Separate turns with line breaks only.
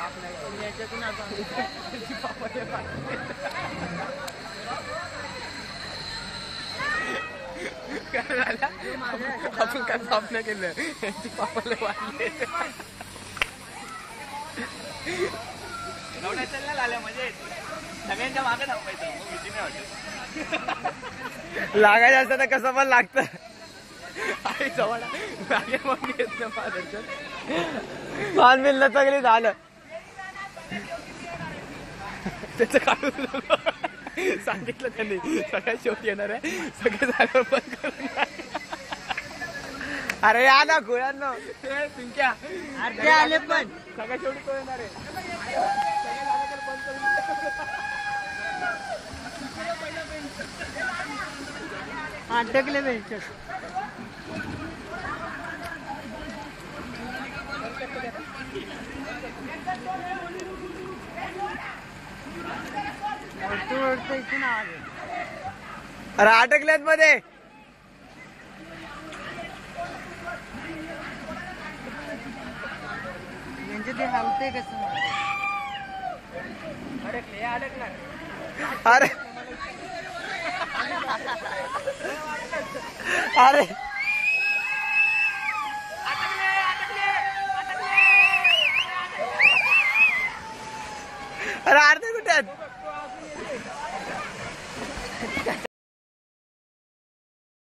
याच्यातून आपण काय पाप नाही केलं, यांची पापाला वाढले. आल्या म्हणजे सगळ्यांच्या मागे थांबायचं, भीती नाही वाटत. लागायचं असतं तर कसं पण लागतं. आई जवळ मागे मग येत ना पान मिळलं सगळे झालं. त्याचं काढून सांगितलं त्यांनी सगळ्यात शेवटी येणार आहे, सगळे जागा बंद करून. अरे या ना गोळ्यांना पिंक्या आले पण सगळ्यात शेवटी तो येणार आहे. अटकले बेंच. अरे अटकल्यात मध्ये. म्हणजे ते हलते कसं. अडकले अडकला. अरे अरे अरे अर्धे कुठे आहेत.